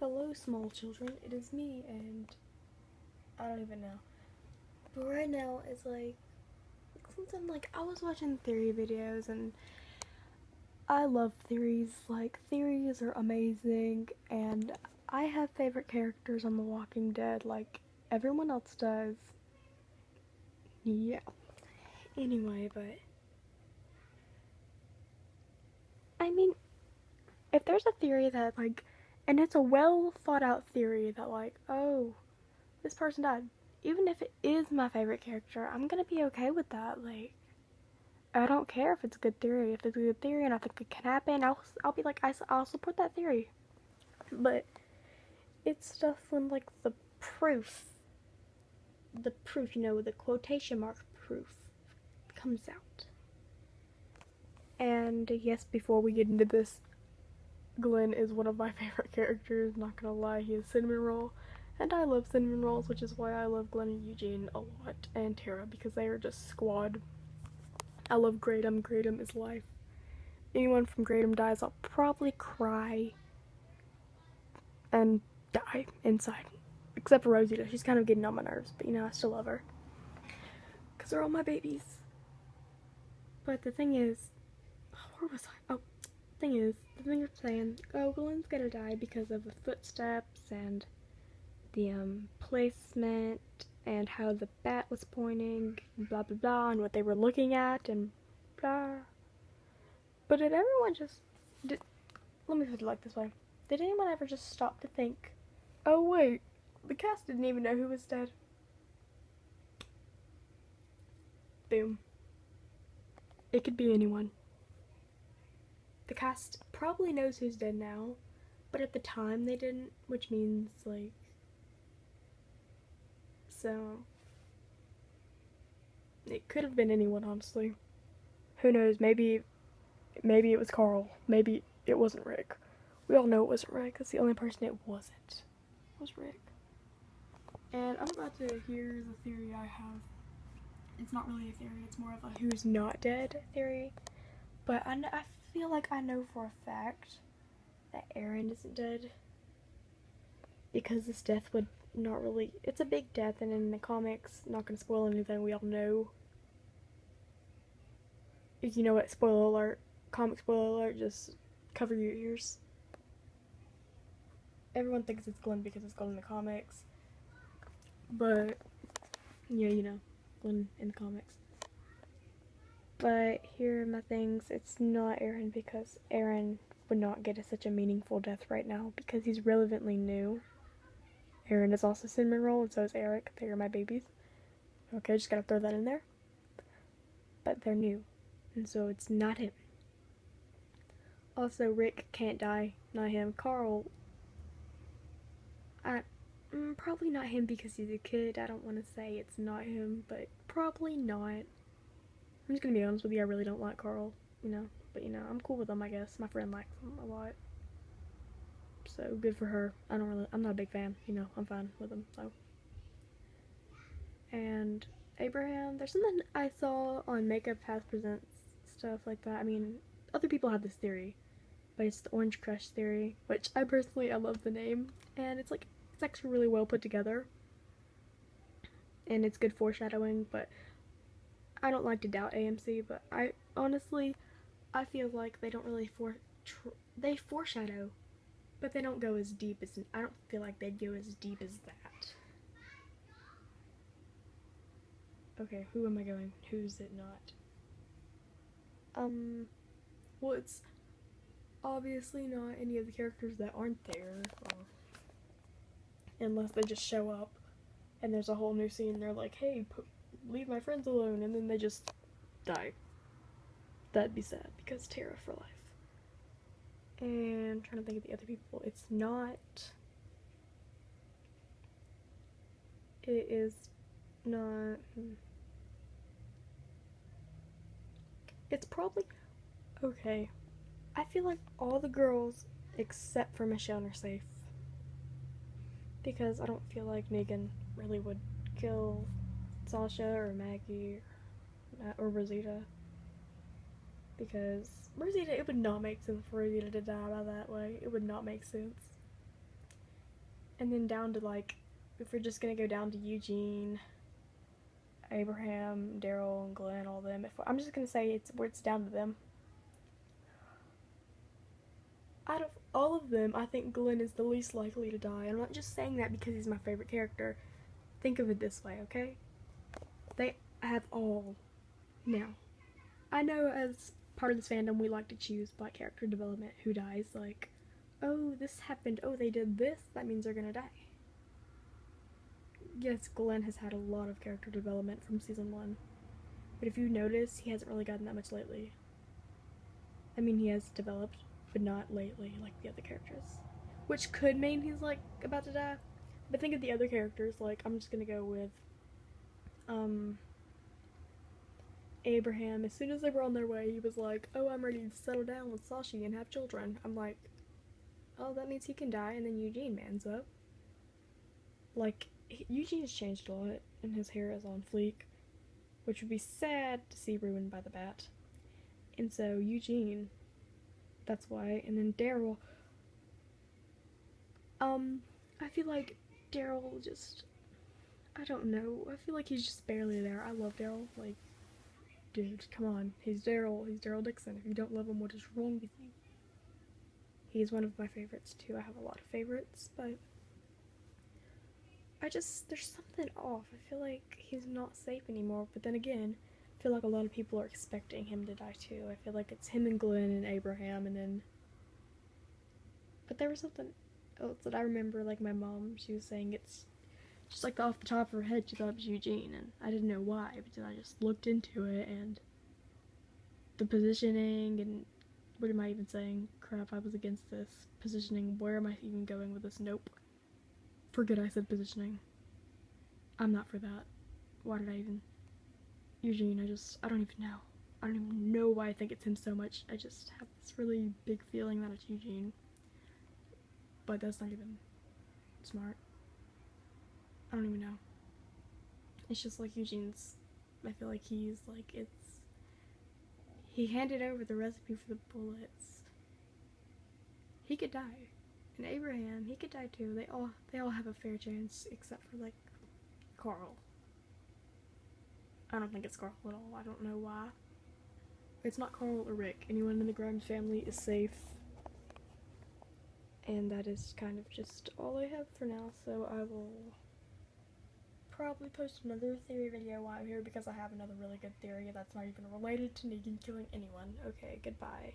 Hello, small children. It is me, and I don't even know. But right now, it's like something like I was watching theory videos, and I love theories. Like, theories are amazing, and I have favorite characters on The Walking Dead, like everyone else does. Yeah. Anyway, but I mean, if there's a theory that, like, and it's a well thought out theory that, like, oh, this person died. Even if it is my favorite character, I'm gonna be okay with that. Like, I don't care if it's a good theory. If it's a good theory and I think it can happen, I'll be like, I'll support that theory. But it's stuff when, like, the proof, the quotation mark proof comes out. And yes, before we get into this, Glenn is one of my favorite characters, not gonna lie. He is cinnamon roll, and I love cinnamon rolls, which is why I love Glenn and Eugene a lot, and Tara, because they are just squad. I love Kratom. Kratom is life. Anyone from Kratom dies, I'll probably cry and die inside. Except for Rosita. She's kind of getting on my nerves, but I still love her. Because they're all my babies. But the thing is, where was I? Oh, the thing you're saying, oh, Glenn's gonna die because of the footsteps and the placement and how the bat was pointing, and blah blah blah, and what they were looking at, and blah. But did everyone let me put it like this way. Did anyone ever just stop to think, oh wait, the cast didn't even know who was dead? Boom. It could be anyone. The cast probably knows who's dead now, but at the time they didn't, which means, like, so it could have been anyone, honestly. Who knows, maybe it was Carl. Maybe it wasn't Rick. We all know it wasn't Rick. That's the only person it wasn't. It was Rick. And I'm about to hear the theory I have. It's not really a theory, it's more of a who's not dead theory. But I feel like I know for a fact that Aaron isn't dead. Because this death would not really... It's a big death, and in the comics, not gonna spoil anything, we all know. You know what? Spoiler alert. Comic spoiler alert, just cover your ears. Everyone thinks it's Glenn because it's Glenn in the comics. But, yeah, Glenn in the comics. But here are my things. It's not Aaron because Aaron would not get such a meaningful death right now because he's relevantly new. Aaron is also cinnamon roll, and so is Eric. They are my babies. Okay, just gotta throw that in there. But they're new, and so it's not him. Also, Rick can't die. Not him. Carl, probably not him because he's a kid. I don't want to say it's not him, but probably not. I'm just gonna be honest with you, I really don't like Carl, but I'm cool with him, I guess. My friend likes him a lot. So, good for her. I'm not a big fan, I'm fine with him, so. And Abraham, there's something I saw on Makeup Past Presents, stuff like that. I mean, other people have this theory, but it's the Orange Crush theory, which I love the name, and it's actually really well put together. And it's good foreshadowing, but I don't like to doubt AMC, but I feel like they don't really they foreshadow, but they don't go as deep as, I don't feel like they'd go as deep as that. Okay, who am I going? Who's it not? Well, it's obviously not any of the characters that aren't there, unless they just show up, and there's a whole new scene, they're like, hey, leave my friends alone, and then they just die. That'd be sad, because Tara for life. And I'm trying to think of the other people. It's not... It is not... It's probably... Okay. I feel like all the girls, except for Michonne, are safe. Because I don't feel like Negan really would kill Sasha or Maggie or Rosita. Because Rosita, it would not make sense for Rosita to die by that way. It would not make sense. And then down to, like, if we're just gonna go down to Eugene, Abraham, Daryl, and Glenn, all them. I'm just gonna say it's down to them. Out of all of them, I think Glenn is the least likely to die. I'm not just saying that because he's my favorite character. Think of it this way, okay? They have all. Now, I know as part of this fandom we like to choose by character development who dies. Like, oh, this happened, oh, they did this, that means they're gonna die. Yes, Glenn has had a lot of character development from season 1. But if you notice, he hasn't really gotten that much lately. I mean, he has developed, but not lately like the other characters. Which could mean he's, like, about to die. But think of the other characters, like, I'm just gonna go with, Abraham. As soon as they were on their way, he was like, oh, I'm ready to settle down with Sashi and have children. I'm like, oh, that means he can die, and then Eugene mans up. Like, Eugene's changed a lot, and his hair is on fleek, which would be sad to see ruined by the bat. And so, Eugene, that's why. And then Daryl, I feel like Daryl just, I don't know, I feel like he's just barely there. I love Daryl, like, dude, come on, he's Daryl Dixon. If you don't love him, what is wrong with you? He's one of my favorites too. I have a lot of favorites, but there's something off. I feel like he's not safe anymore, but then again, I feel like a lot of people are expecting him to die too. I feel like it's him and Glenn and Abraham, and then, but there was something else that I remember, like my mom, she was saying it's just like off the top of her head, she thought it was Eugene, and I didn't know why, but then I just looked into it, and the positioning, and what am I even saying? Crap, I was against this. Positioning, where am I even going with this? Nope. Forget I said positioning. I'm not for that. Why did I even? Eugene, I don't even know. I don't even know why I think it's him so much. I just have this really big feeling that it's Eugene. But that's not even smart. I don't even know. It's just like Eugene's, I feel like he's like, he handed over the recipe for the bullets. He could die. And Abraham, he could die too. They all have a fair chance, except for, like, Carl. I don't think it's Carl at all. I don't know why. It's not Carl or Rick. Anyone in the Grimes family is safe. And that is kind of just all I have for now, so I will probably post another theory video while I'm here because I have another really good theory that's not even related to Negan killing anyone. Okay, goodbye.